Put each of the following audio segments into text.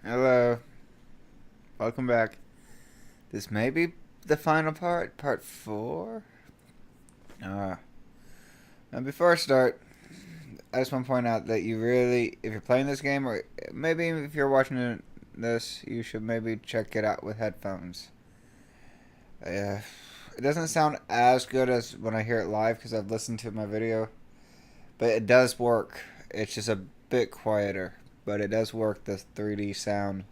Hello. Welcome back. This may be the final part 4. And before I start, I just want to point out that you really, if you're playing this game, or maybe if you're watching this, you should maybe check it out with headphones. It doesn't sound as good as when I hear it live because I've listened to my video, but it does work. It's just a bit quieter, but it does work, the 3D sound.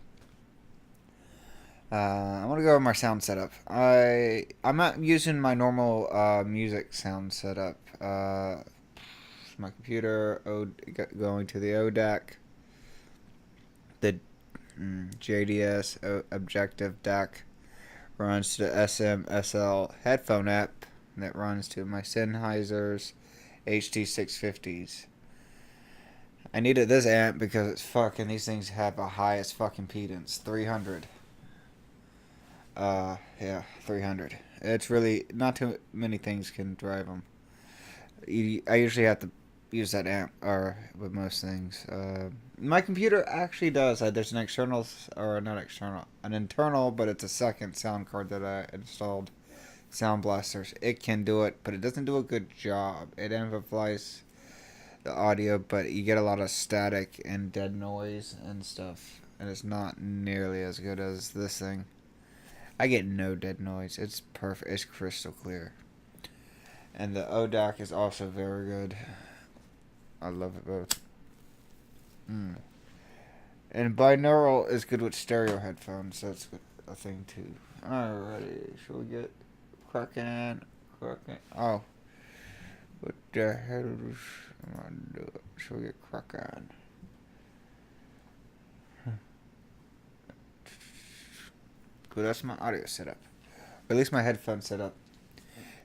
I want to go over my sound setup. I'm not using my normal music sound setup. My computer going to the ODAC, the JDS Objective DAC runs to the S.M.S.L headphone app that runs to my Sennheiser's HT650s. I needed this amp because it's fucking, these things have a highest fucking impedance, 300. Yeah, 300. It's really, not too many things can drive them. I usually have to use that amp, or with most things. My computer actually does. There's an external, or not external, an internal, but it's a second sound card that I installed. Sound blasters. It can do it, but it doesn't do a good job. It amplifies the audio, but you get a lot of static and dead noise and stuff, and it's not nearly as good as this thing. I get no dead noise. It's perfect. It's crystal clear. And the ODAC is also very good. I love it both. And binaural is good with stereo headphones. So that's a thing too. Alrighty. Shall we get cracking? Oh. What the hell is I'm gonna do it? Shall we get cracking? Cool, that's my audio setup. Or at least my headphone setup.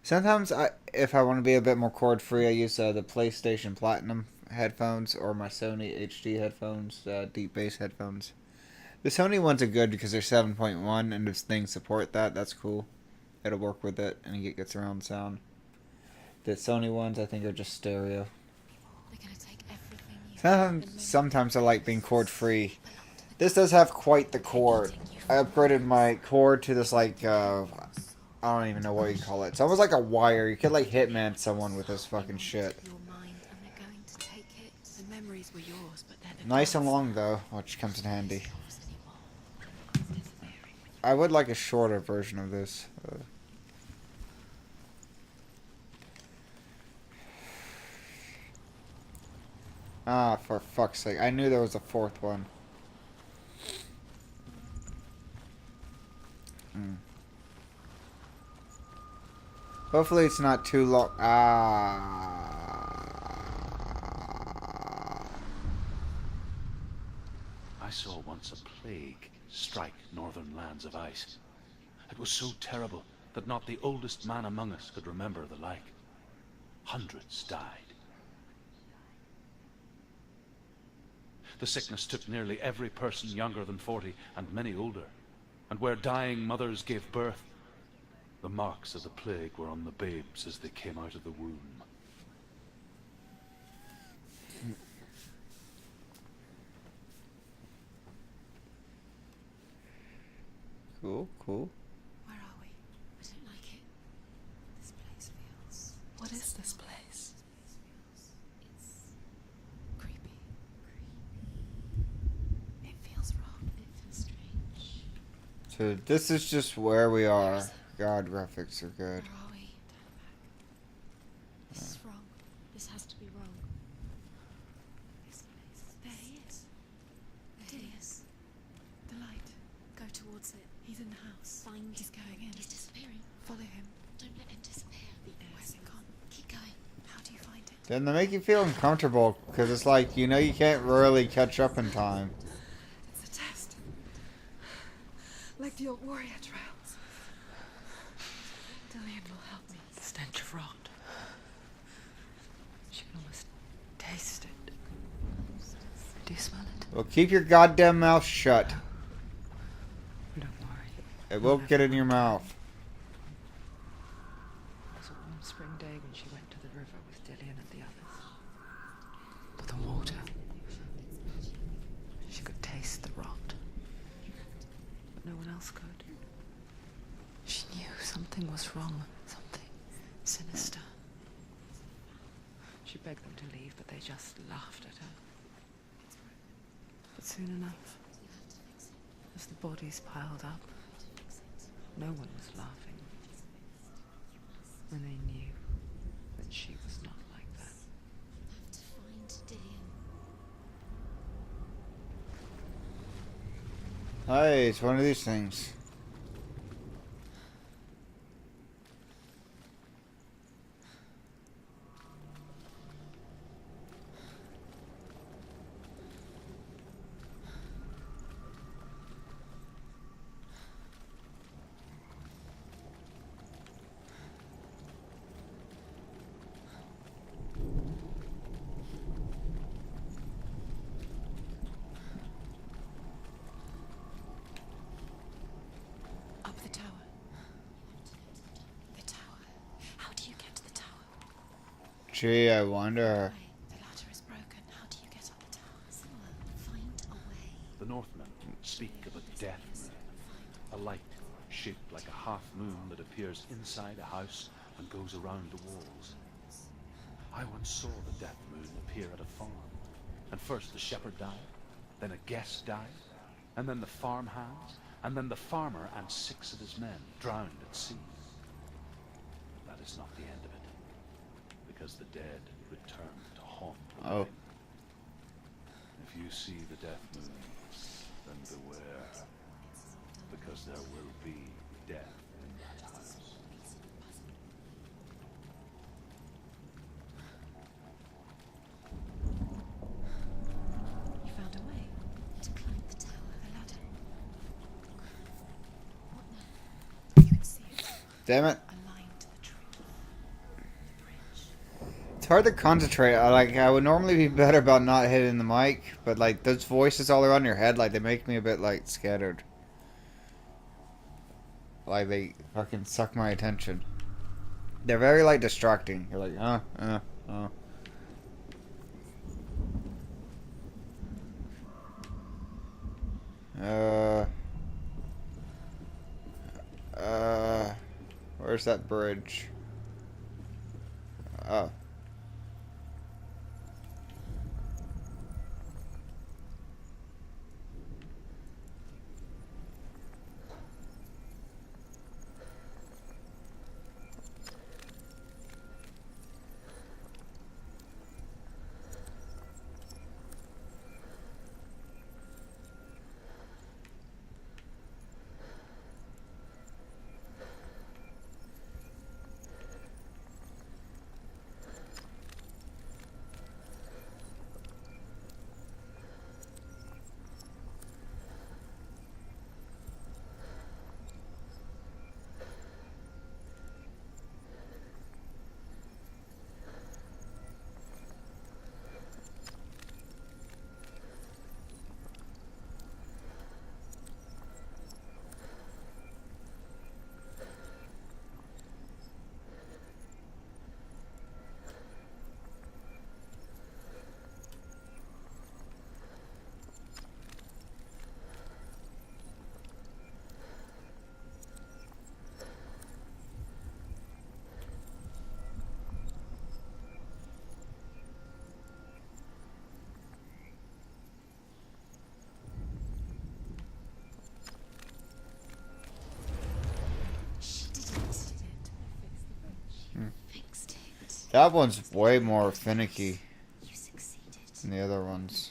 Sometimes, if I want to be a bit more cord free, I use the PlayStation Platinum headphones or my Sony HD headphones, deep bass headphones. The Sony ones are good because they're 7.1 and if things support that, that's cool. It'll work with it and it gets around sound. The Sony ones, I think, are just stereo. Sometimes I like being cord free. This does have quite the cord. I upgraded my cord to this, like, I don't even know what you call it. It's almost like a wire. You could, like, hitman someone with this fucking shit. Nice and long, though, which comes in handy. I would like a shorter version of this. For fuck's sake. I knew there was a fourth one. Hopefully it's not too long. I saw once a plague strike northern lands of ice. It was so terrible that not the oldest man among us could remember the like. Hundreds died. The sickness took nearly every person younger than 40 and many older. And where dying mothers gave birth, the marks of the plague were on the babes as they came out of the womb. Cool. Where are we? I don't like it. This place feels... What is this place? It's creepy. It feels wrong. It feels strange. So this is just where we are. God, graphics are good. Where are we? Turn back. This is wrong. This has to be wrong. This place. There he is. There he is. The light. Go towards it. He's in the house. He's going in. He's disappearing. Follow him. Don't let him disappear. Where's it gone? Keep going. How do you find it? Then they make you feel uncomfortable because it's like, you know, you can't really catch up in time. It's a test. Like the old warrior trials. Dillian will help me. The stench of rot. She can almost taste it. Do you smell it? Well, keep your goddamn mouth shut. Don't worry. It will get in your mouth. It was a warm spring day when she went to the river with Dillian and the others. But the water... She could taste the rot. else could. She knew something was wrong, something sinister. She begged them to leave, but they just laughed at her. But soon enough, as the bodies piled up, no one was laughing. And they knew that she was not like that. Have to find Dillian. Hi, it's one of these things. Up the tower. The tower. How do you get to the tower? Gee, I wonder. The ladder is broken. How do you get up the tower? Senua, find a way. The Northmen speak of a death moon, a light shaped like a half moon that appears inside a house and goes around the walls. I once saw the death moon appear at a farm, and first the shepherd died, then a guest died, and then the farm hands, and then the farmer and 6 of his men drowned at sea. That is not the end of it, because the dead return to haunt the living. If you see the death moon, then beware, because there will be death in that house. You found a way to climb the tower, the ladder. What now? You can see it. Damn it. Aligned to the tree. The bridge. It's hard to concentrate. I would normally be better about not hitting the mic, but like those voices all around your head, like they make me a bit like scattered. Like they fucking suck my attention. They're very like distracting. You're like, uh. Where's that bridge? Oh. She did it. Fixed it. That one's way more finicky You succeeded. than the other ones.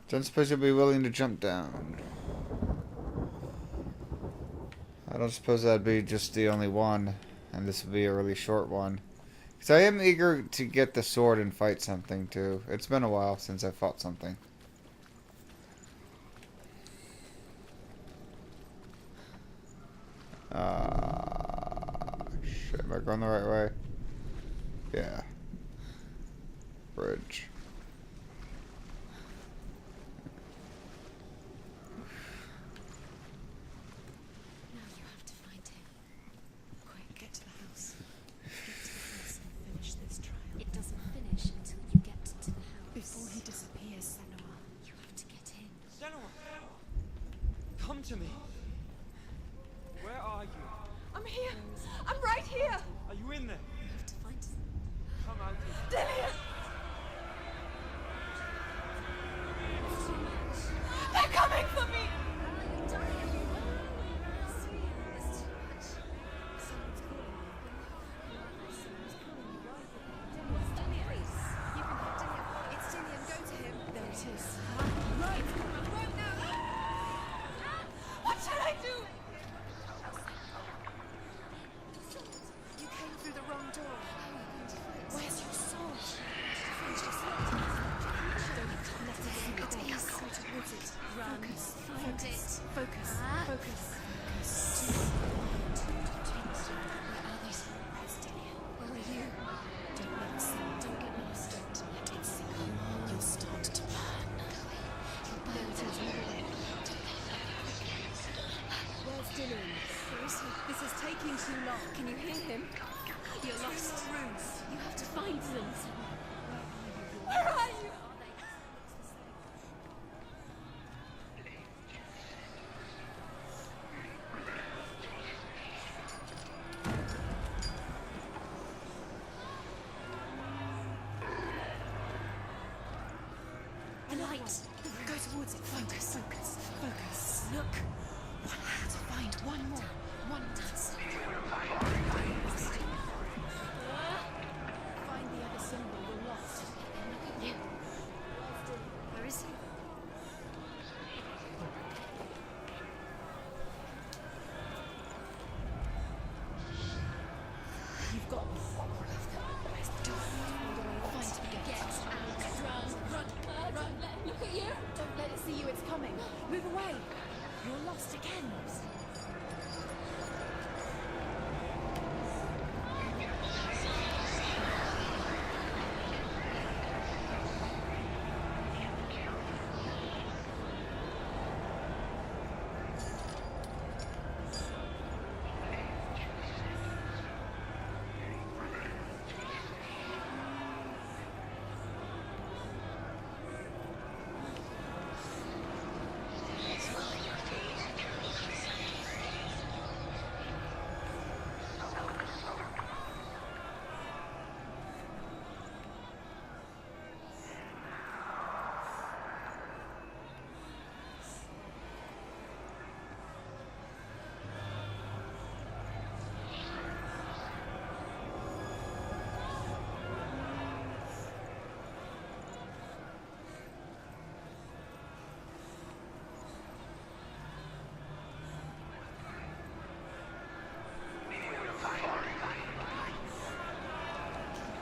Don't suppose you'll be willing to jump down. I don't suppose that'd be just the only one, and this would be a really short one. Because I am eager to get the sword and fight something too. It's been a while since I fought something. Shit, am I going the right way? Yeah. Bridge. Now you have to find him. Quick, get to the house. Get to the house and finish this trial. It doesn't finish until you get to the house. Before he disappears, Senua, you have to get in. Senua! Come to me. Where are you? I'm here. I'm right here. Are you in there? You have to find us. Come out here. Dillian! They're coming for me! It's Dillian, go to him. There it is. Run! Run now! What should I do? You came through the wrong door. Where's your sword? Find your sword. Don't let it see it. It is. Go towards it. Run. Find it. Focus. Focus. Where are they? Where's Dillian? Where are you? Don't let it see. Don't get lost. Don't let it see. You'll start to burn. There it is. Where's Dillian? Where is he? This is taking too long. Can you hear him? You're lost. You have to find them. Where are you? A light. Go towards it. Focus. Focus. Focus. Look. One more to find. One more. One dance. Find the other symbol. You're lost. Look at you. Where is he? You've got me. Where's the door? Find it again. Get out. Run. Run. Look at you. Don't let it see you. It's coming. Move away. You're lost again.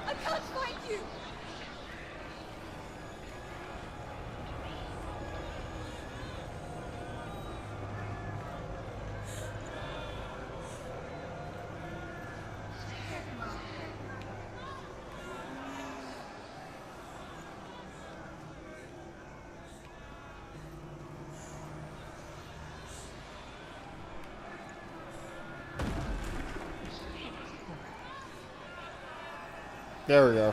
I can't find you! There we go.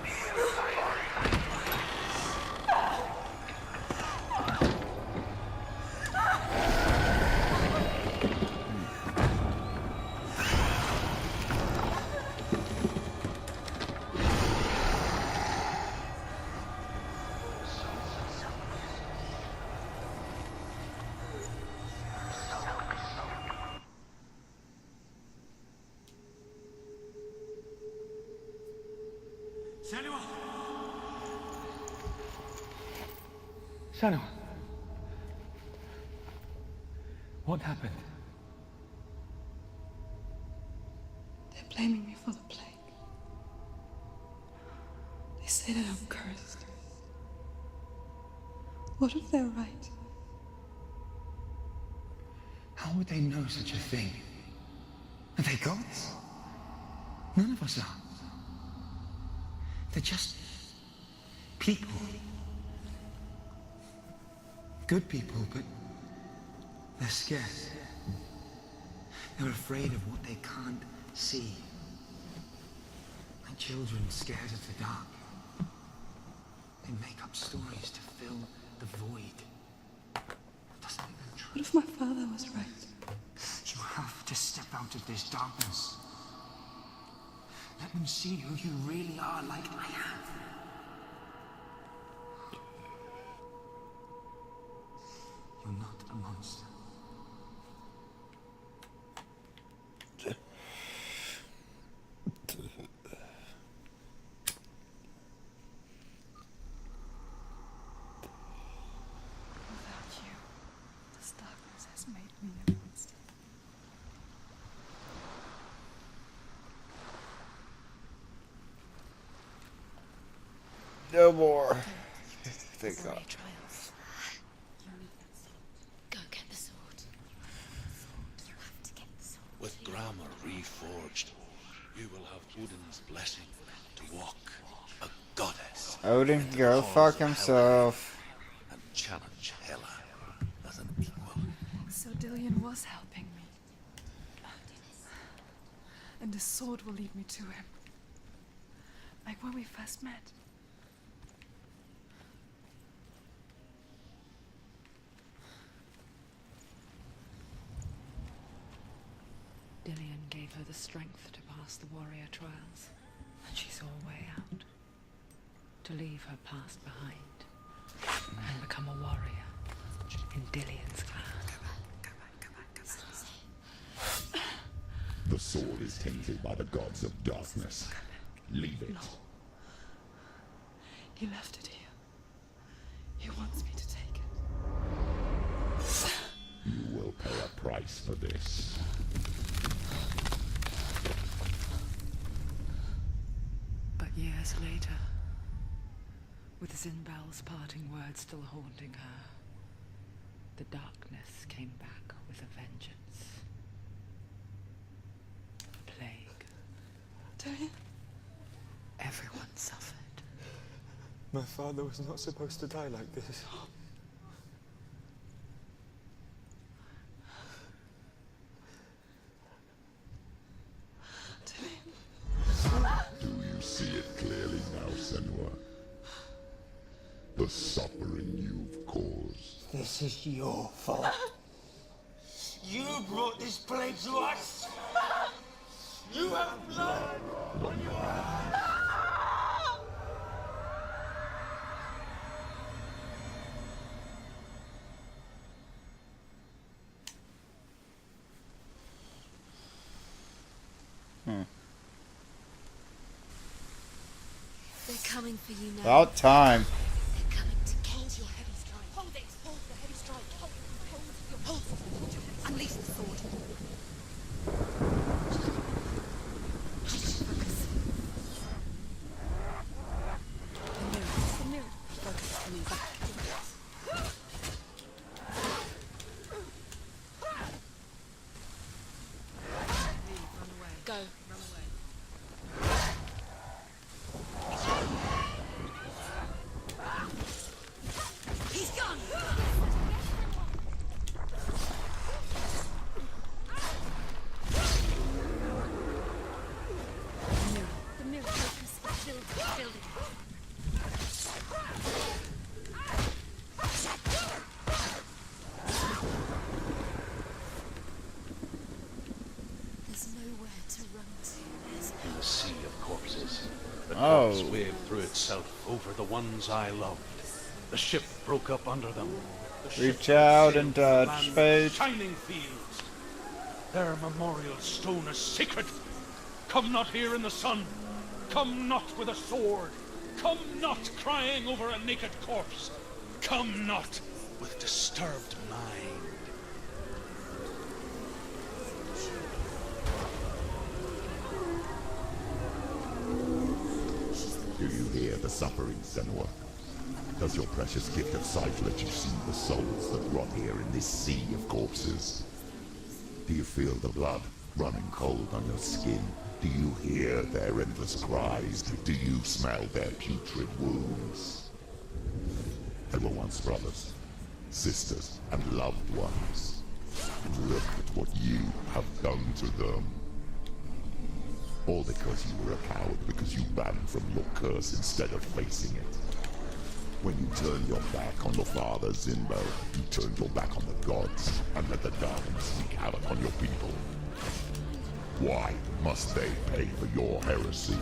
Senua! Senua! What happened? They're blaming me for the plague. They say that I'm cursed. What if they're right? How would they know such a thing? Are they gods? None of us are. They're just people. Good people, but they're scared. They're afraid of what they can't see. Like children scared of the dark. They make up stories to fill the void. Doesn't even What if my father was right? You have to step out of this darkness. Let them see who you really are, like I am. You're not a monster. Without you, this darkness has made me a monster. No more. Thank God. Trials. Go get the sword. You have to get the sword. With grammar reforged, you will have Odin's blessing to walk a goddess. Odin can go fuck himself. And challenge Hela as an equal. So Dillion was helping me. And the sword will lead me to him. Like when we first met. Dillion gave her the strength to pass the warrior trials, and she saw a way out. To leave her past behind, and become a warrior in Dillion's clan. The sword is tainted by the gods of darkness. Leave it. No. He left it here. He wants me to take it. You will pay a price for this. But years later, with Zinbel's parting words still haunting her, the darkness came back with a vengeance. A plague. Dillion? Everyone suffered. My father was not supposed to die like this. Do you see it clearly now, Senua? The suffering you've caused. This is your fault. You brought this plague to us. You have blood on your hands. They're coming for you now. About time. They're coming to hold your heavy strike. Hold it. Hold the heavy strike. Hold. Unleash the sword. Just focus. The mirror. Focus coming back. Run away. Go. Run away. He's gone! The mirror focus. Build it. There's nowhere to run to. In the sea of corpses, the Oh. corpse waved through itself over the ones I loved. The ship broke up under them. The ship Reach out sailed and through the touch land of fate. shining fields. Their memorial stone is sacred. Come not here in the sun. Come not with a sword. Come not crying over a naked corpse. Come not with disturbed mind. Do you hear the suffering, Senua? Does your precious gift of sight let you see the souls that rot here in this sea of corpses? Do you feel the blood running cold on your skin? Do you hear their endless cries? Do you smell their putrid wounds? They were once brothers, sisters, and loved ones. Look at what you have done to them. All because you were a coward, because you ran from your curse instead of facing it. When you turn your back on your father, Zinbo, you turn your back on the gods and let the darkness wreak havoc on your people. Why must they pay for your heresy?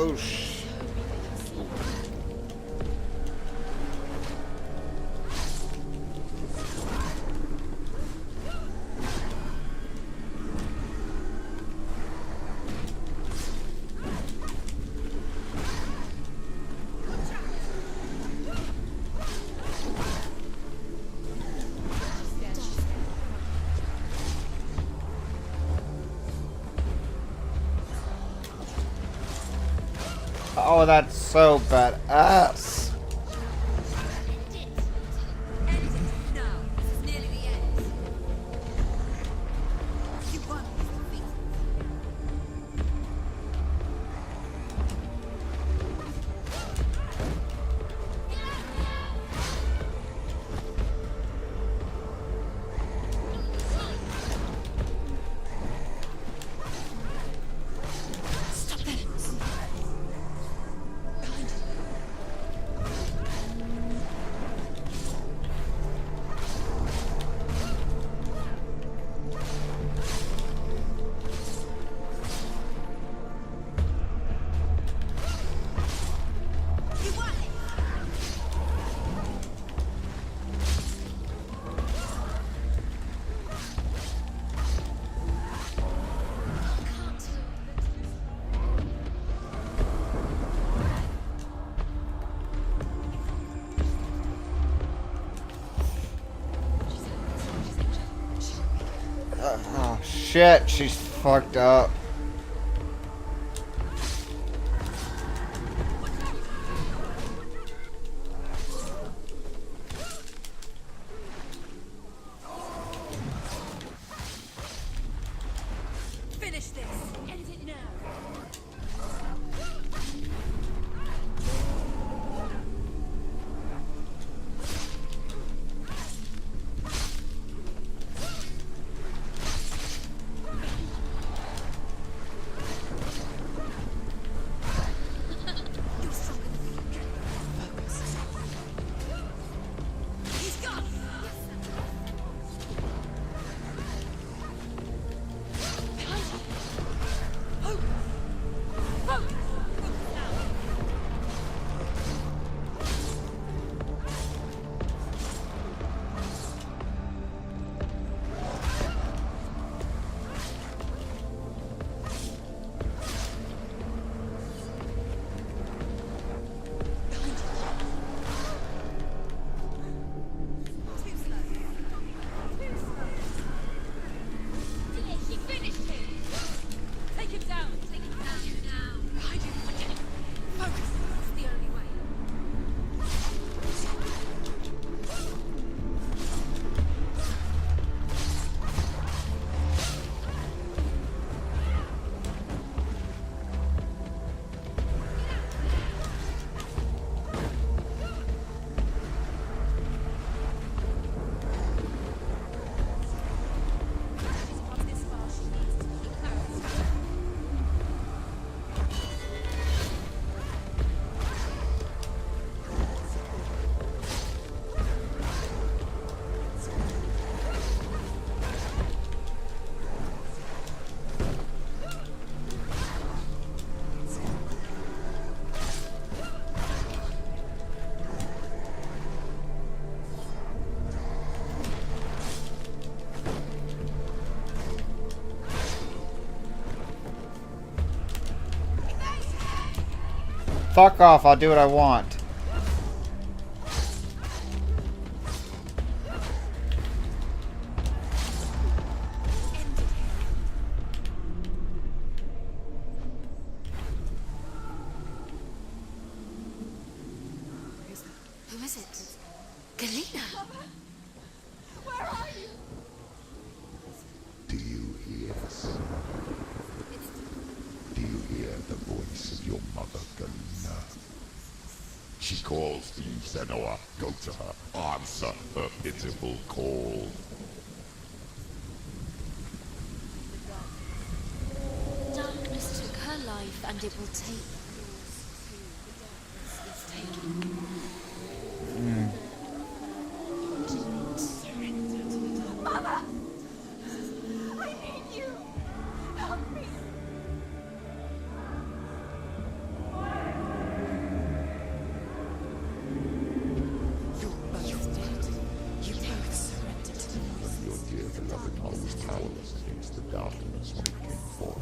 Oh, sh... Oh, that's so badass. Oh shit, she's fucked up. Finish this. End it now. You're stronger than me. Focus. He's gone. Behind you. Focus. Focus. Focus now. Too slow. Too slow. He finished him. Take him down. Take him down now. Behind you. Focus. It's the only way. She's come this far. She needs to keep clarity. Fuck off, I'll do what I want. Who is it? Galena. Where are you? Do you hear, son? hear the voice of your mother, Galena. She calls to you, Senua. Go to her. Answer her pitiful call. Darkness took her life, and it will take yours too. The darkness is taking. Surrender to the dark. Mother! I need you! Help me! You're both dead. You both surrendered to the voice. Your dear beloved mother was powerless against the darkness when it came for her.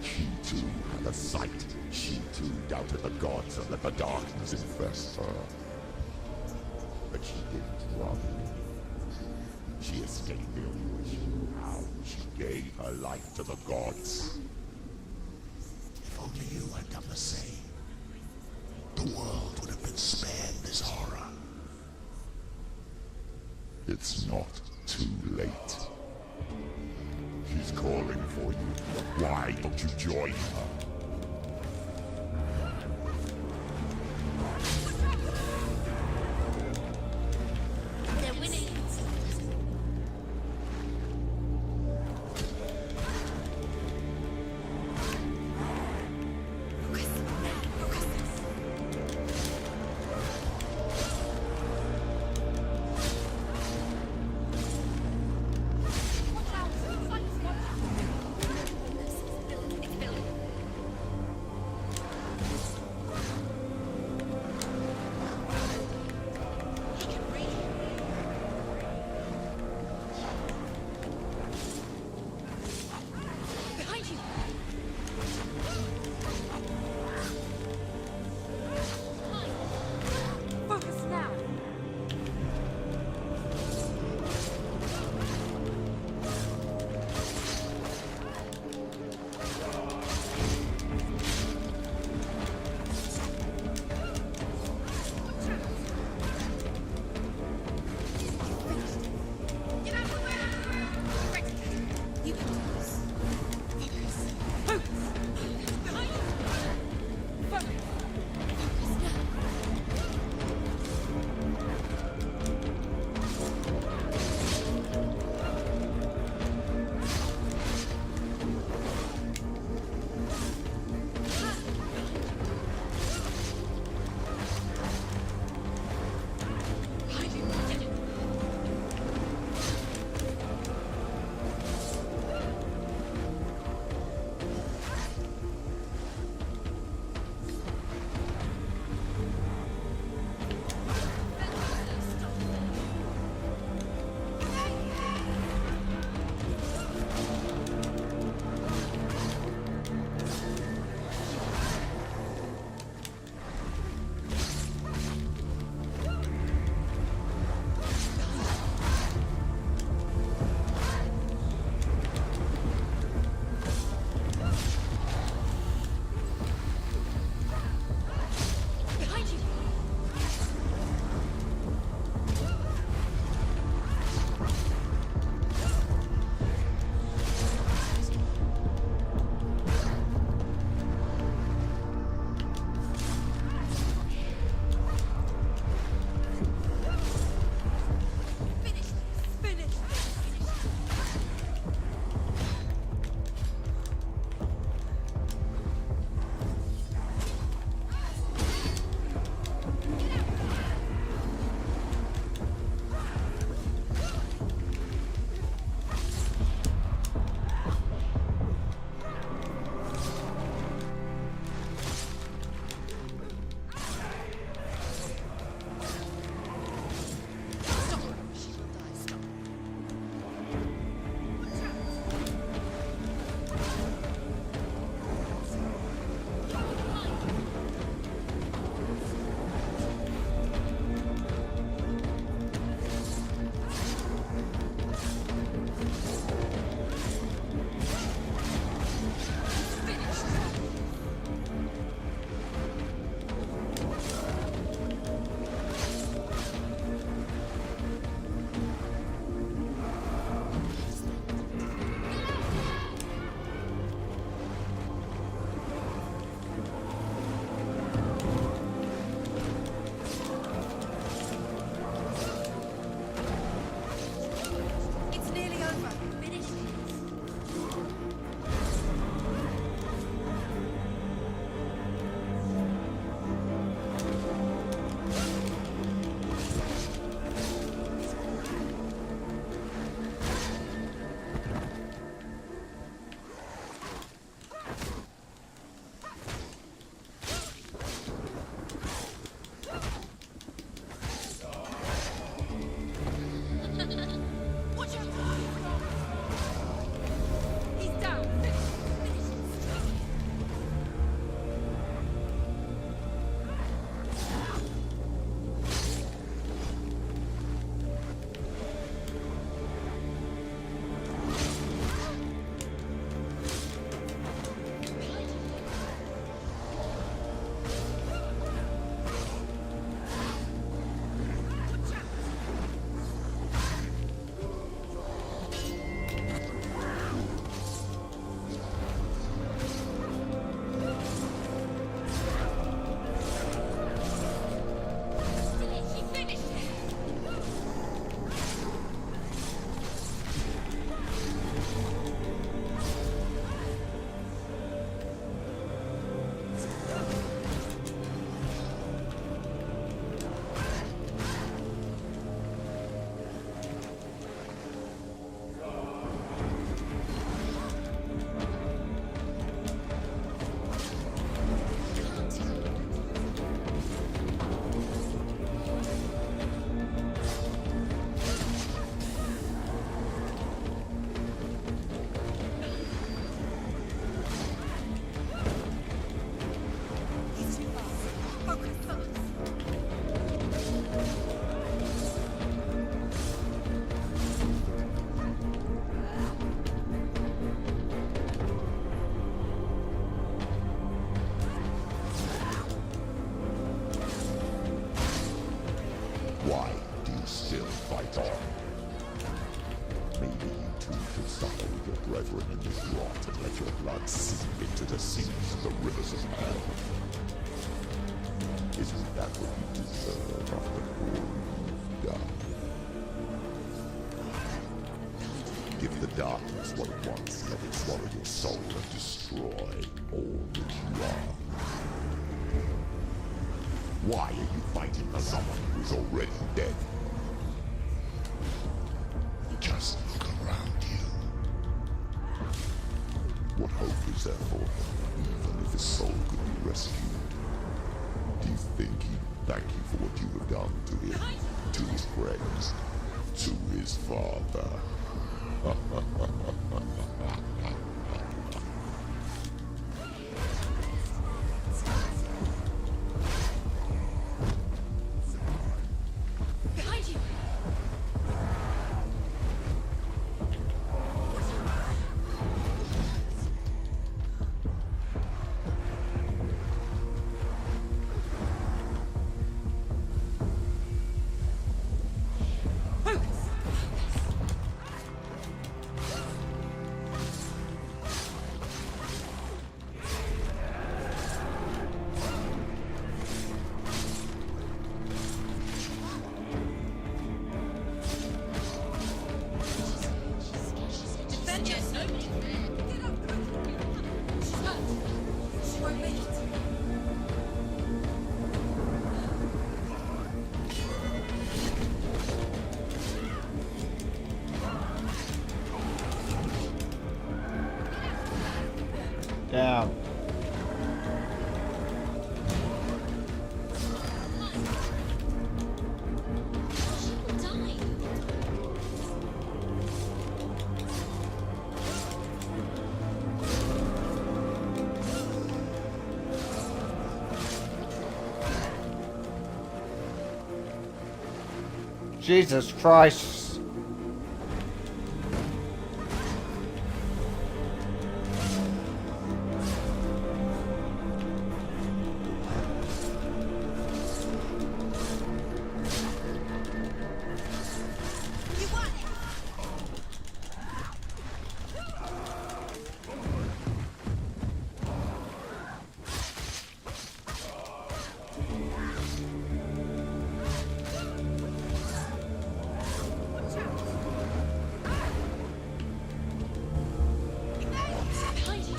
She too had a sight. She too doubted the gods and let the darkness infest her. But she didn't run. She escaped the only way she knew how. She gave her life to the gods. If only you had done the same, the world would have been spared this horror. It's not too late. She's calling for you. Why don't you join her? They're winning. rivers of hell. Isn't that what you deserve after all you've done? Give the darkness what it wants, let it swallow your soul and destroy all that you are. Why are you fighting for someone who is already dead? Just look around you. What hope is there for him, even if his soul could be rescued? Do you think he'd thank you for what you have done to him, to his friends, to his father? Behind you! Defend yourself! Get up! She's hurt. She won't make it. Down. She will die. Jesus Christ. You won! Behind you!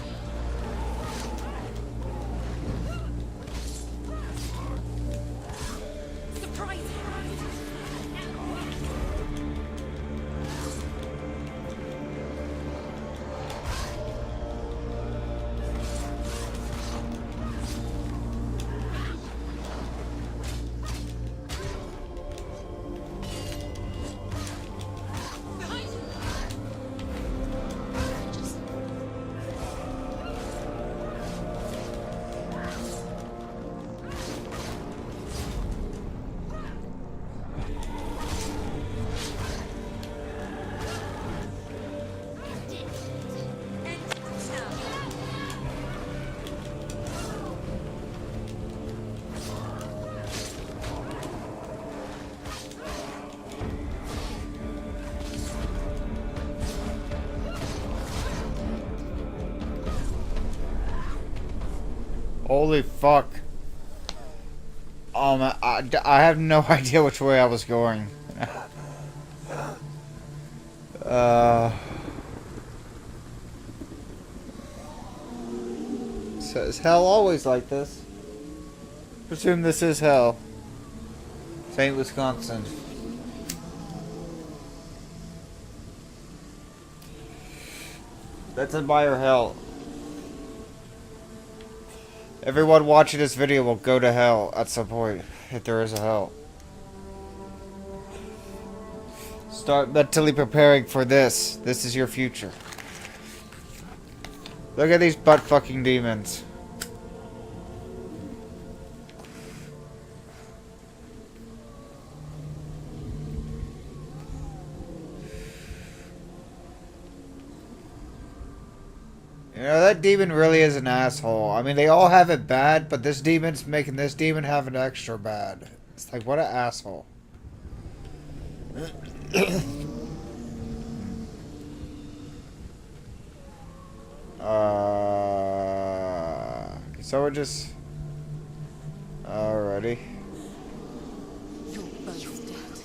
Surprise him! Behind you! Holy fuck. I have no idea which way I was going. So is hell always like this? Presume this is hell. St. Wisconsin. Let's admire hell. Everyone watching this video will go to hell at some point, if there is a hell. Start mentally preparing for this. This is your future. Look at these butt-fucking demons. You know, that demon really is an asshole. I mean, they all have it bad, but this demon's making this demon have it extra bad. It's like, what an asshole. So we're just... Alrighty. You're both dead.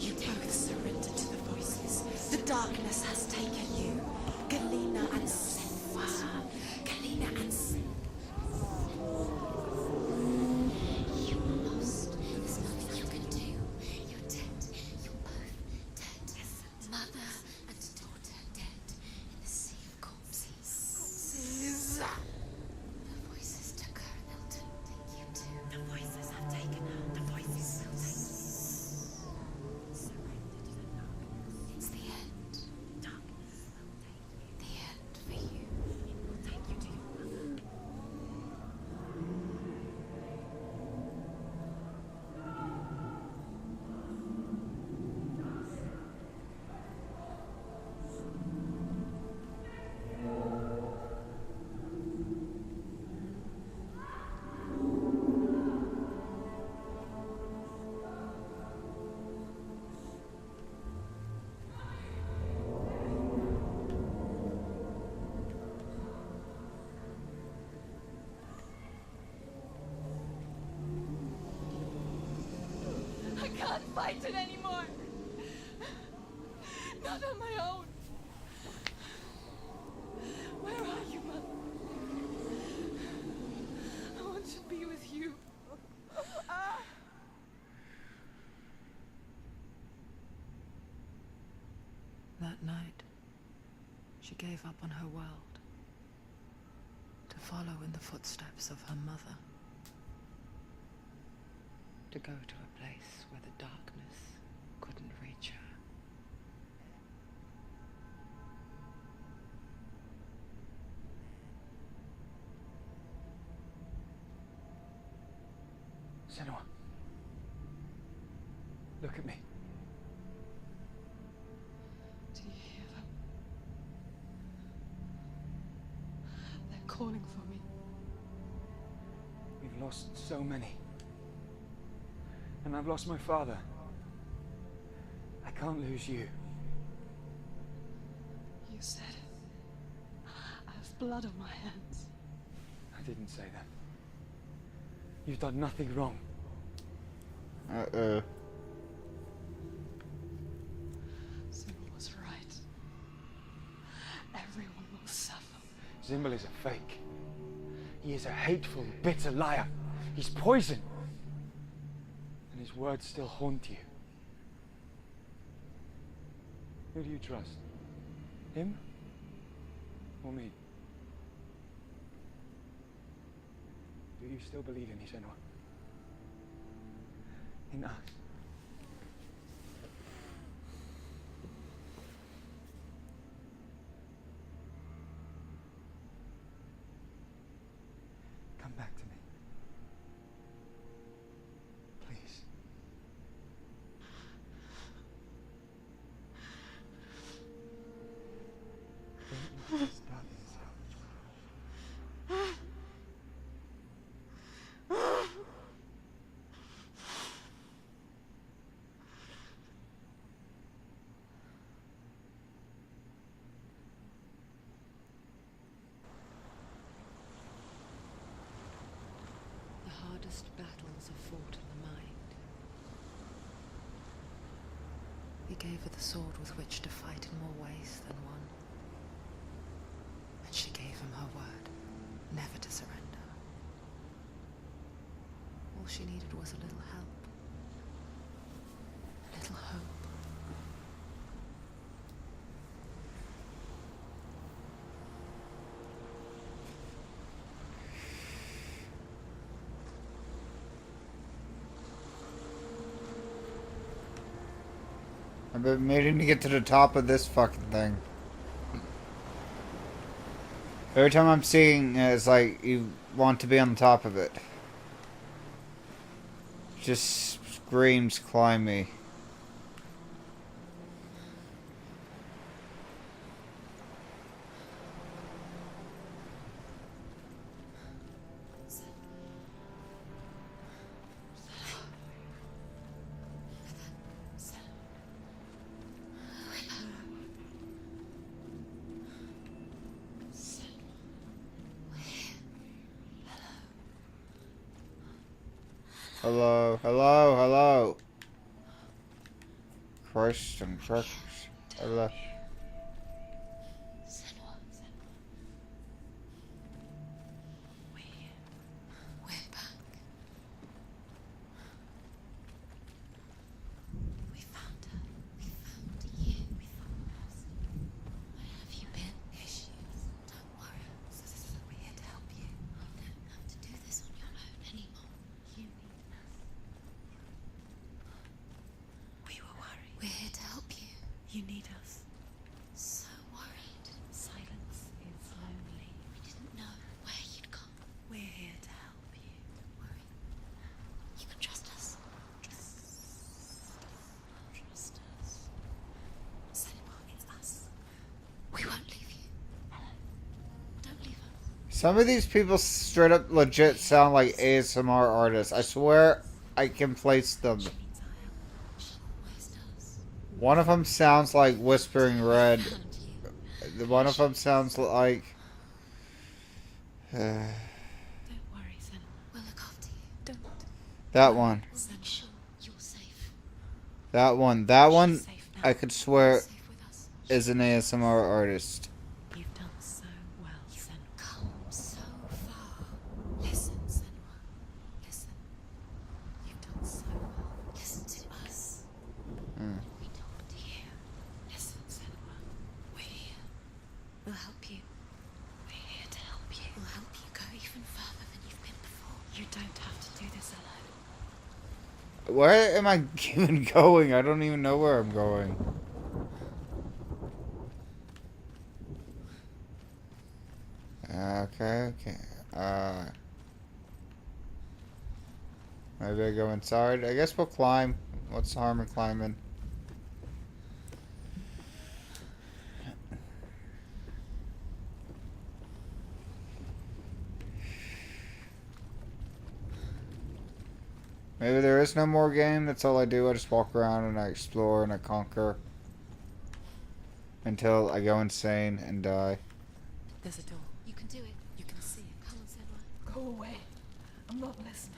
You both surrendered to the voices. The darkness has taken you. Galena and Senua. Galena and Senua. You lost. There's nothing you can do. You're dead. You're both dead. Mother and daughter dead in the sea of corpses. The voices took her and they'll take you too. The voices have taken her. The voices will take you. Surrender to the darkness. It's the end. Darkness will take you. The end for you. It will take you to your mother. I can't fight it anymore. Not on my own. Where are you, Mother? I want to be with you. That night, she gave up on her world to follow in the footsteps of her mother, to go to a place where the darkness couldn't reach her. Senua. Look at me. Do you hear them? They're calling for me. We've lost so many. And I've lost my father. I can't lose you. You said it. I have blood on my hands. I didn't say that. You've done nothing wrong. Uh-oh. Senua was right. Everyone will suffer. S.M.S.L is a fake. He is a hateful, bitter liar. He's poison. And his words still haunt you. Who do you trust? Him? Or me? Do you still believe in me, Senua? In us? Come back to me. Please. Don't let this darkness out. The hardest battles are fought in the mind. He gave her the sword with which to fight in more ways than one. And she gave him her word, never to surrender. All she needed was a little help. A little hope. I've been waiting to get to the top of this fucking thing. Every time I'm seeing it, it's like you want to be on the top of it. Just screams climb me. Hello, hello, hello. Christ and crackers. Hello. Senua. We're back. We found her. We found you. We found us. Where have you been? Here she is. Don't worry. We're here to help you. You don't have to do this on your own anymore. You need us. We were worried. We're here to help you. You need us. So worried. Silence is lonely. We didn't know where you'd gone. We're here to help you. Don't worry. You can trust us. Trust us. Senua, it's us. We won't leave you. Don't leave us. Some of these people straight up legit sound like ASMR artists. I swear I can place them. She needs our help. She always does. One of them sounds like Whispering Red. Found you. The one of them sounds like. Don't worry, Senua. We'll look after you. Don't. That one. We'll make sure you're safe. That one. That one, She's safe now. I could swear, Safe with us. is an ASMR artist. You've done so well, Senua. Come so far. Listen, Senua. Listen. You've done so well. Listen to us. We talk to you. Listen, Senua. We're here. We'll help you. We're here to help you. We'll help you go even further than you've been before. You don't have to do this alone. Where am I even going? I don't even know where I'm going. Okay. Maybe I go inside. I guess we'll climb. What's the harm in climbing? Maybe there is no more game. That's all I do. I just walk around and I explore and I conquer. Until I go insane and die. There's a door. You can do it. You can see it. Come on, Senua. Go away. I'm not listening.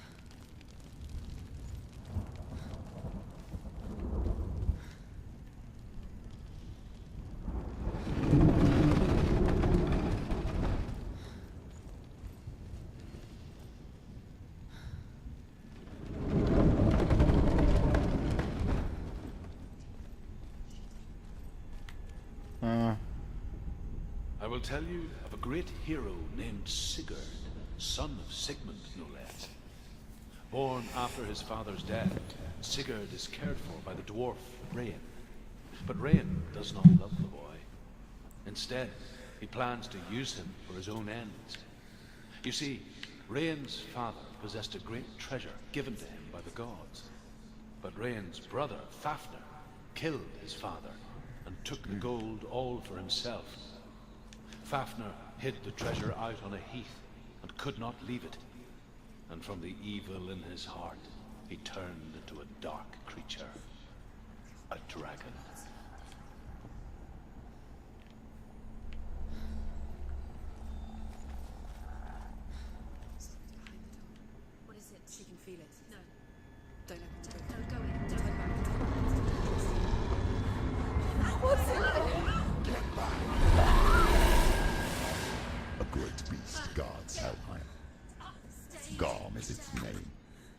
I will tell you of a great hero named Sigurd, son of Sigmund, no less. Born after his father's death, Sigurd is cared for by the dwarf Rain. But Rain does not love the boy. Instead, he plans to use him for his own ends. You see, Rain's father possessed a great treasure given to him by the gods. But Rain's brother, Fafnir, killed his father and took the gold all for himself. Fafnir hid the treasure out on a heath and could not leave it. And from the evil in his heart, he turned into a dark creature. A dragon. What is it? She can feel it. No. Don't let it. No, go in. Don't What's it? A great beast guards Helheim. Garm is its name,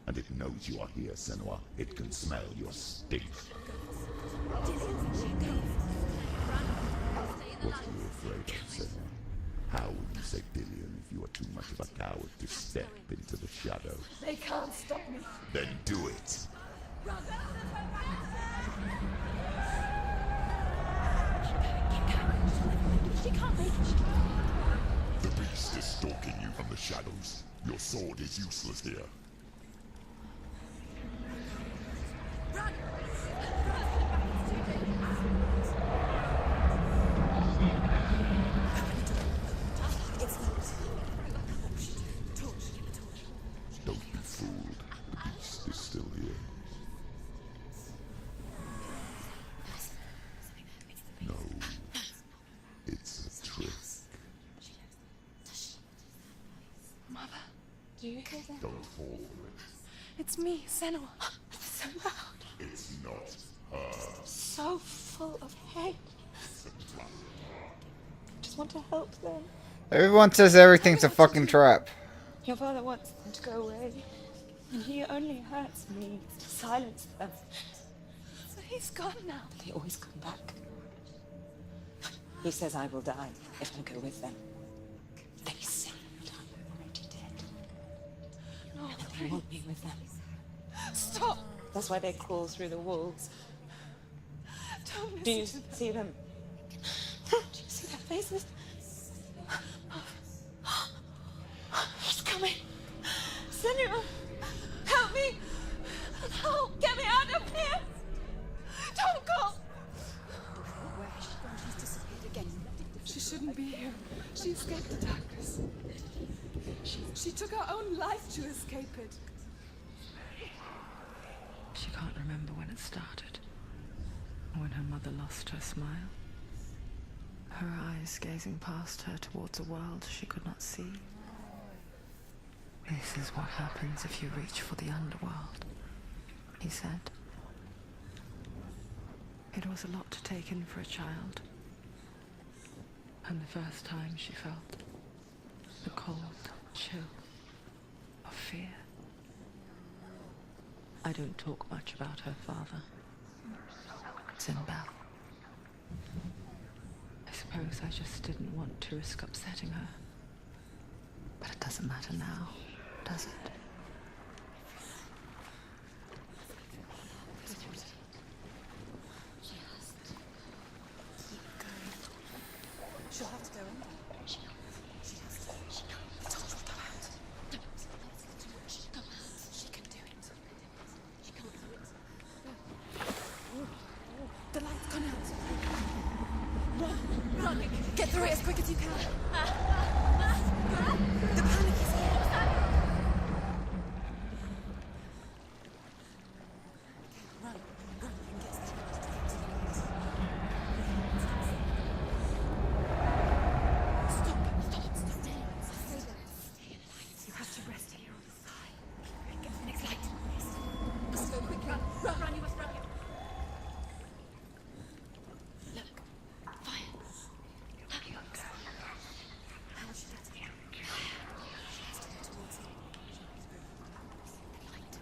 and it knows you are here, Senua. It can smell your stink. What are you afraid of, Senua? How will you save Dillion if you are too much of a coward to step into the shadows? They can't stop me. Then do it! She can't make it. The beast is stalking you from the shadows. Your sword is useless here. Don't be fooled. The beast is still here. No. It's a trick. Mother, do you hear that? Don't fall for it. It's me, Senua. So loud, It's not her. so full of hate. I just want to help them. Everyone says everything's a fucking trap. Your father wants them to go away, and he only hurts me to silence them. So he's gone now. They always come back. He says I will die if I go with them. They say that I'm already dead. No, And that they want me with them. stop. That's why they crawl through the walls. Don't Do you listen to them. see them? Do you see their faces? He's coming. Senua, help me. Help, get me out of here. Don't go. Where has she gone? She's disappeared again. She shouldn't be here. She escaped the darkness. She took her own life to escape it. She can't remember when it started. When her mother lost her smile. Her eyes gazing past her towards a world she could not see. This is what happens if you reach for the underworld, he said. It was a lot to take in for a child. And the first time she felt the cold chill of fear. I don't talk much about her father, S.M.S.L. I suppose I just didn't want to risk upsetting her. But it doesn't matter now, does it? She'll have to go in. She has to. I told her to go out. Go out. She can do it. She can't do it. The light's gone out. Run! Run! Get through it as quick as you can. The panic is here. Run! Run and get to the Stop! You have to rest here on the side. Get the next light. Let's go quick. Run! Run! Run! You must run. Look, fire. How will she get it? She has to go towards it. The light.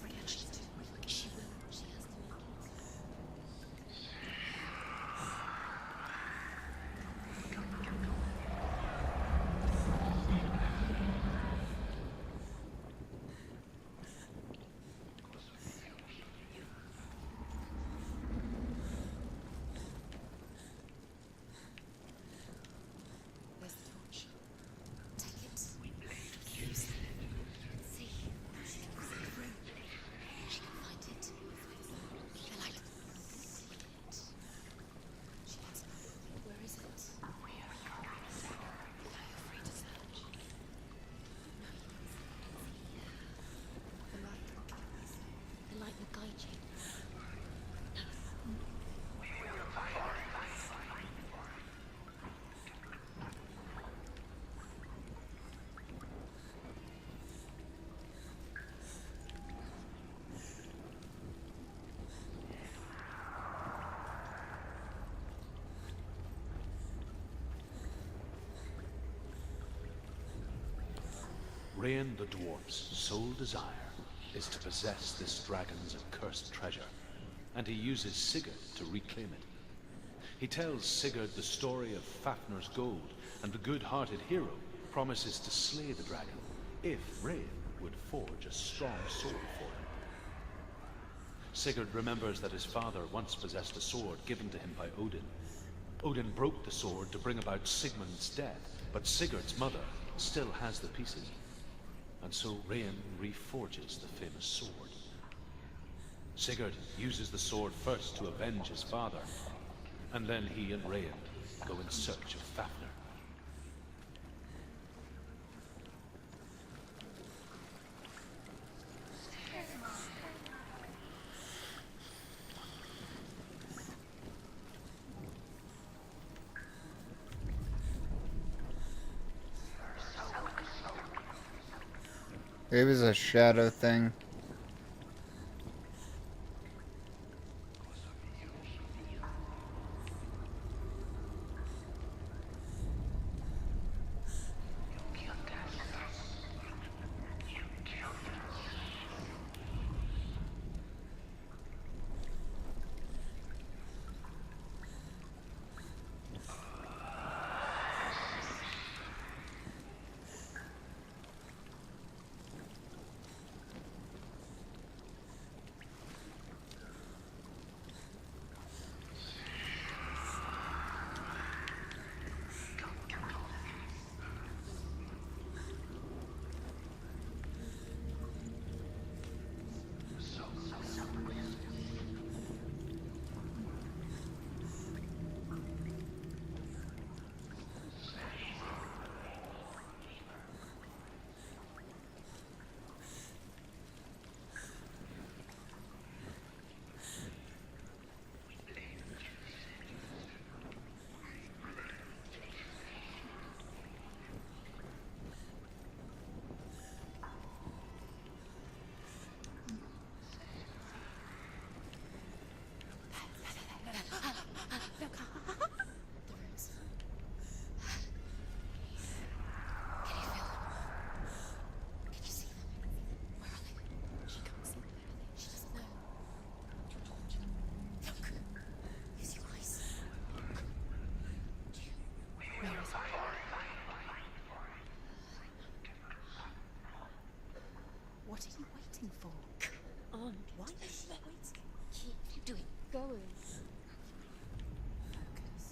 Forget she to. She will. She has to make it. Where's the torch? Take it. Use it. See. She can see through. She can find it. The light. See it. She has to. Where is it? We are free to search. The light. The light will guide you. Rain the dwarf's sole desire is to possess this dragon's accursed treasure, and he uses Sigurd to reclaim it. He tells Sigurd the story of Fafnir's gold, and the good-hearted hero promises to slay the dragon if Rain would forge a strong sword for him. Sigurd remembers that his father once possessed a sword given to him by Odin. Odin broke the sword to bring about Sigmund's death, but Sigurd's mother still has the pieces. And so Rain reforges the famous sword. Sigurd uses the sword first to avenge his father, and then he and Rain go in search of Fafnir. It was a shadow thing. What are you waiting for? Come on. Why are you waiting? Keep doing. Going. Focus.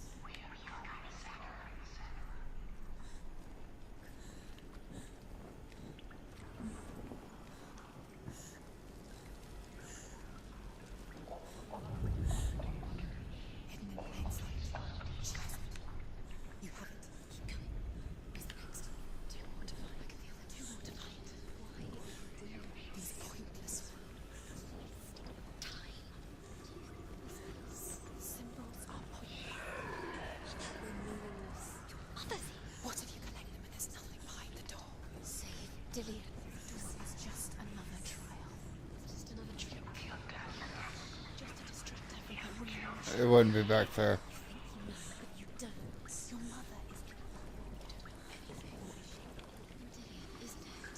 Hidden in plain sight. She has it. You have it. Keep going. Who's the next? Two more to find. I can feel the two more to find. Why do these pointless time? Symbols are pointless. They're meaningless. Your mother's here. What if you collect them and there's nothing behind the door? Save Dillian. This is just another trial. It's just another trick. Just to distract her from her real. It wouldn't be back there. You don't. Your mother is. You don't know anything. Dillian is dead.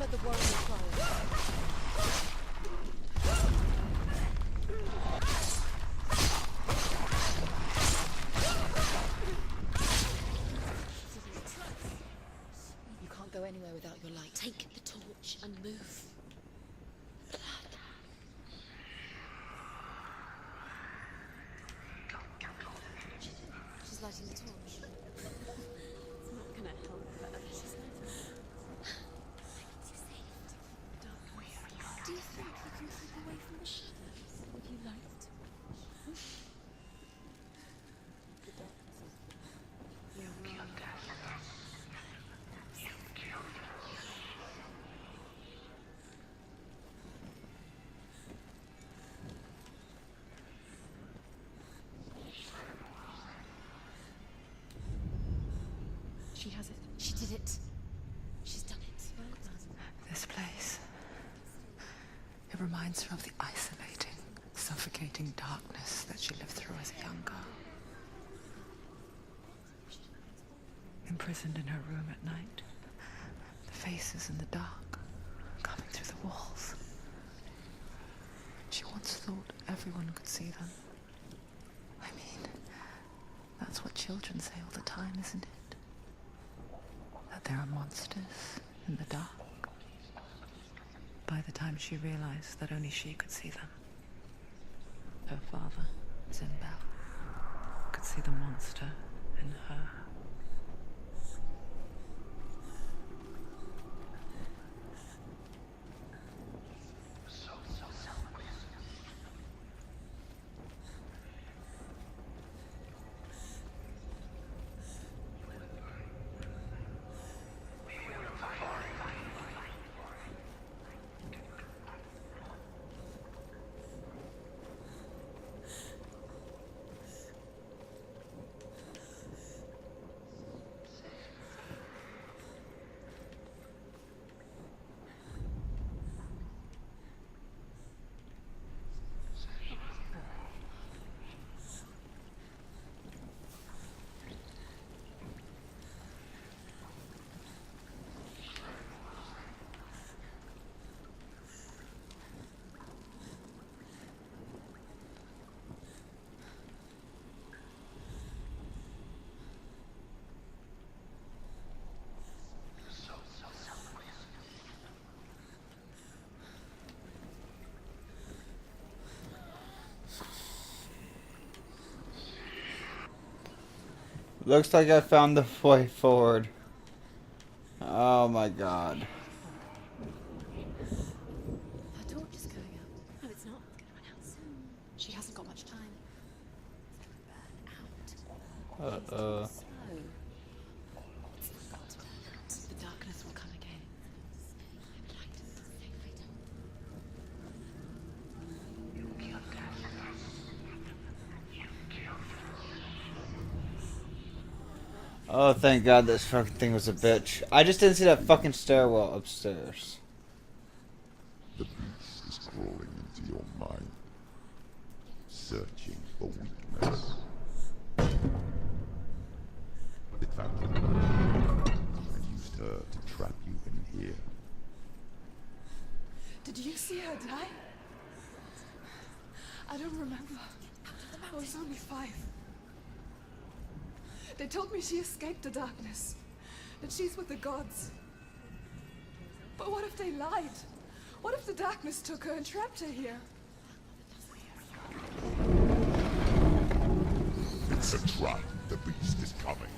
Remember the warrior trial. You can't go anywhere without your light. Take the torch and move. She's lighting the torch. It's not gonna help, but she's lighting it. You saved. Do you think you can keep away from the shadows if you light the torch? The darkness is you're wrong. She has it. She did it. She's done it. Well done. This place. It reminds her of the isolating, suffocating darkness that she lived through as a young girl. Imprisoned in her room at night. The faces in the dark, coming through the walls. She once thought everyone could see them. I mean, that's what children say all the time, isn't it? That there are monsters in the dark. By the time she realized that only she could see them, her father, S.M.S.L, could see the monster in her. Looks like I found the way forward. Oh my god. Her torch is going out. No, it's not. It's gonna run out soon. She hasn't got much time. It's gonna burn out. Uh-oh. Slow. It's not got to burn out. The darkness will come again. Light. Freedom. Oh, thank God this fucking thing was a bitch. I just didn't see that fucking stairwell upstairs. The beast is crawling into your mind, searching for weakness. It found you and used her to trap you in here. Did you see her die? I don't remember. I was only 5. They told me she escaped the darkness, that she's with the gods. But what if they lied? What if the darkness took her and trapped her here? It's a trap. The beast is coming.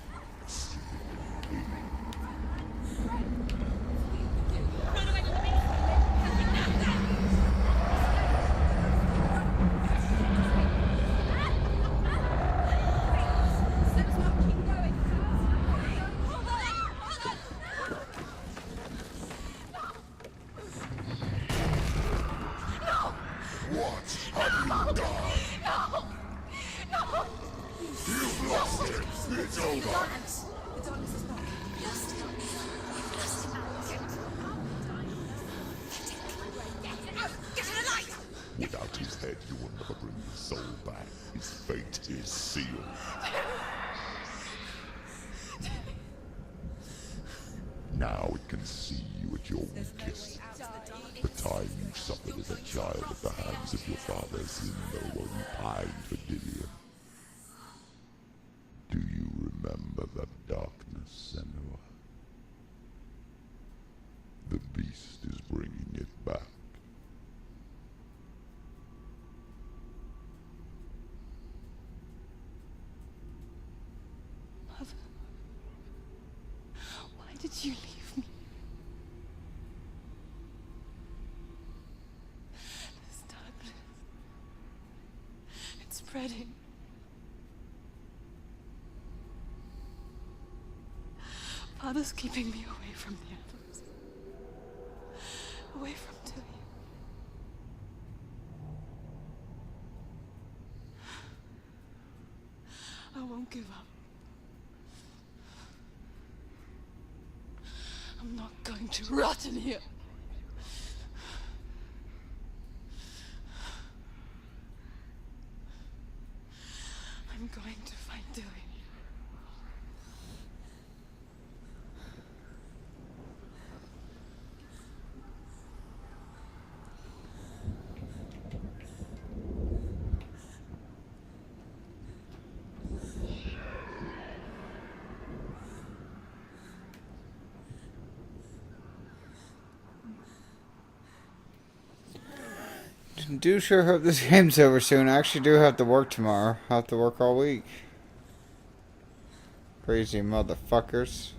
Without his head, you will never bring his soul back. His fate is sealed. now it can see you at your weakest. The time you suffered as a child at the hands of your father Sin, while you pined for Dillion. Do you remember that darkness, Senua? The beast is bringing it back. Mother, why did you leave me? This darkness, it's spreading. Father's keeping me away from the others. Away from Dillion. I won't give up. I'm not going to rot in here. I'm going to find Dillion. Do sure hope this game's over soon. I actually do have to work tomorrow. I have to work all week. Crazy motherfuckers.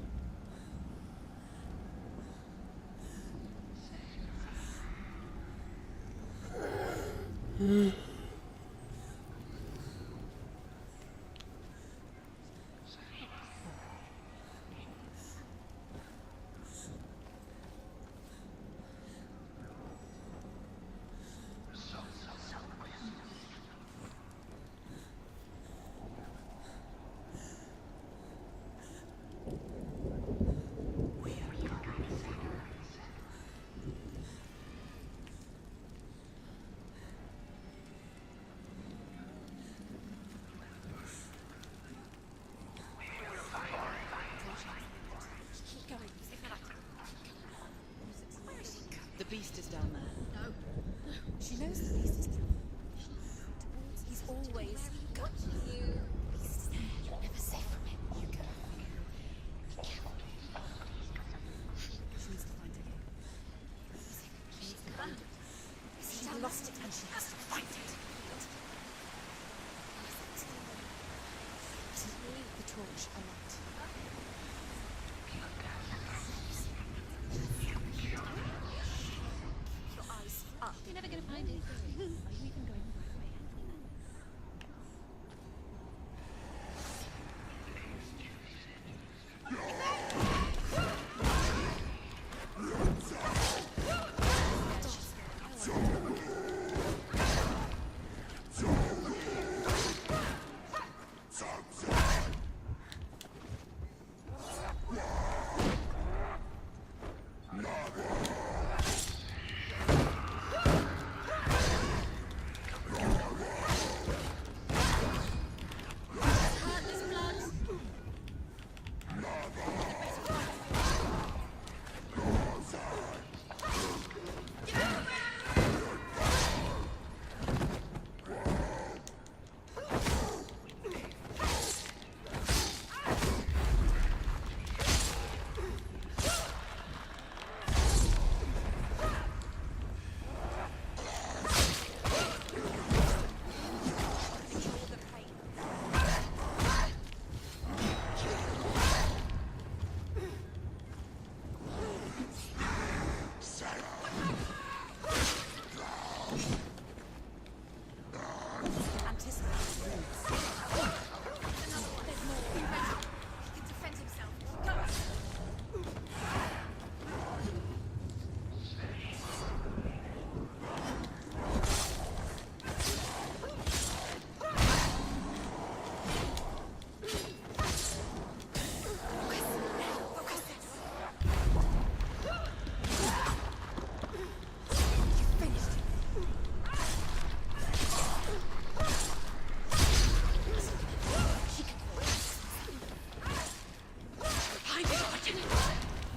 The beast is down there. No. She knows the beast is coming. He's always got you. He's there. You're never safe from him. You go. Be careful. She needs to find it. She needs to find it. She lost it and she has to find it. Leave the torch alight. You're never going to find anything. Are you even going the right way?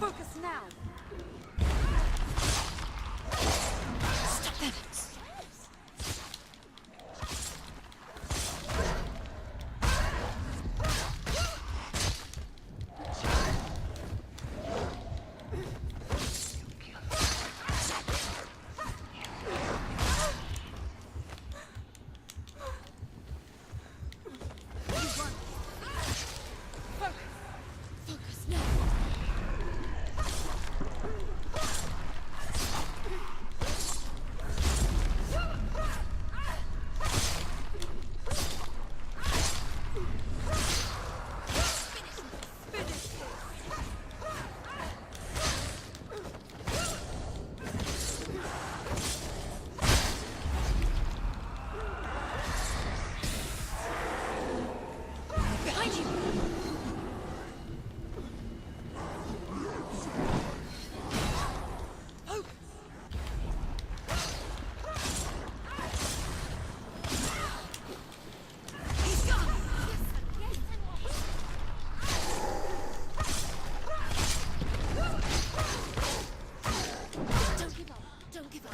Focus now. Stop that. Focus now. Behind you. He's gone. Don't give up. Don't give up.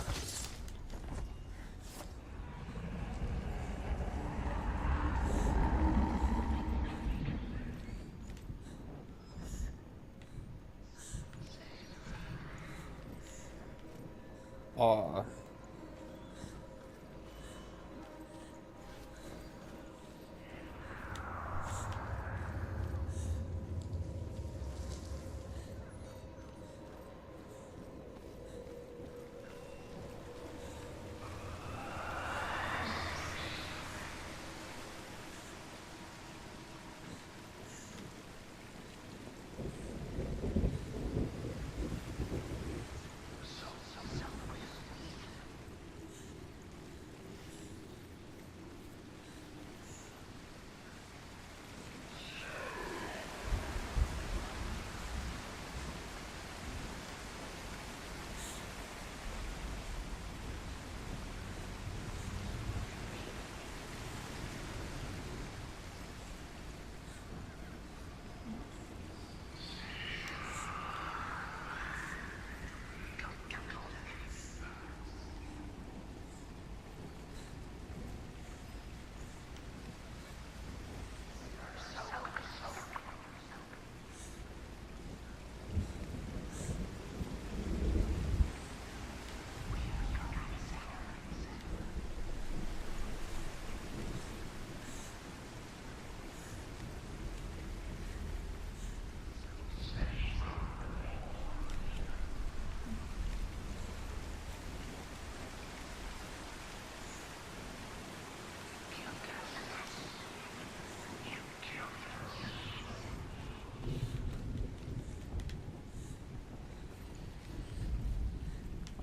Aw.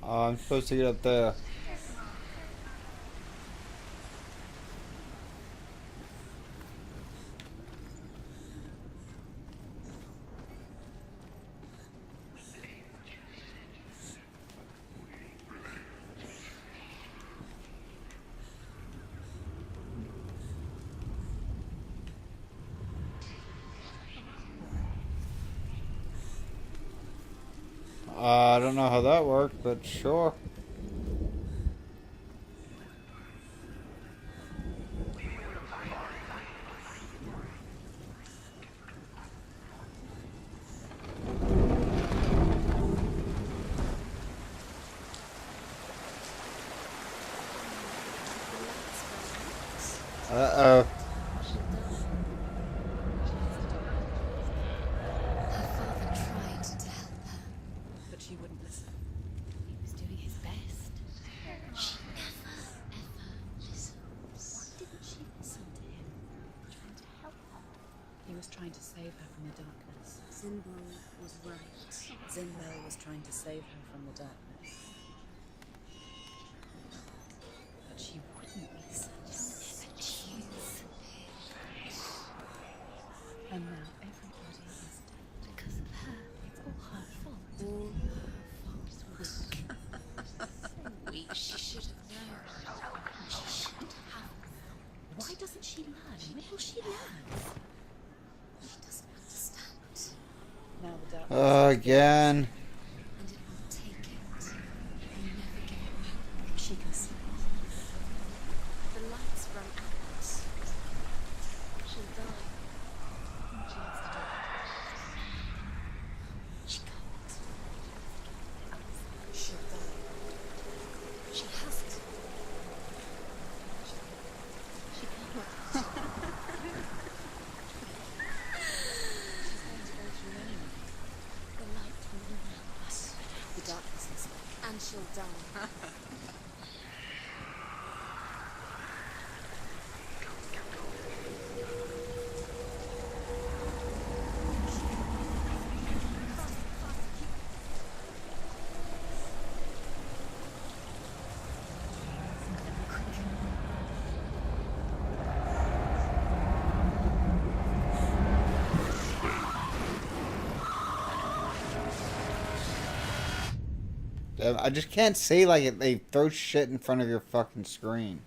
I'm supposed to get up there. I don't know how that worked, but sure. Uh-oh. Her father tried to help her. But she wouldn't listen. He was doing his best. She never, ever listens. Why didn't she listen to him? Trying to help her. He was trying to save her from the darkness. S.M.S.L was right. S.M.S.L was trying to save her from the darkness. But she wouldn't listen. Never choose. And now everybody is dead. Because of her. It's all her fault. All her fault. Weak. She should have known. She should have. Why doesn't she learn? When will she learn? She doesn't understand. Now the darkness Again. And it will take it and never give it back. She goes. The lights run out. She'll die. She has to do it. She can't. She'll die. She has to. She cannot. The light will remember us. The darkness is there. And she'll die. I just can't say like it. They throw shit in front of your fucking screen.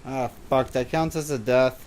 Ah, fuck. That counts as a death.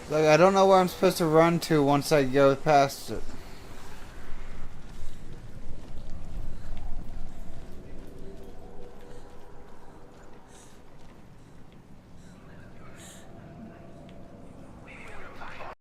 Like, I don't know where I'm supposed to run to once I go past it.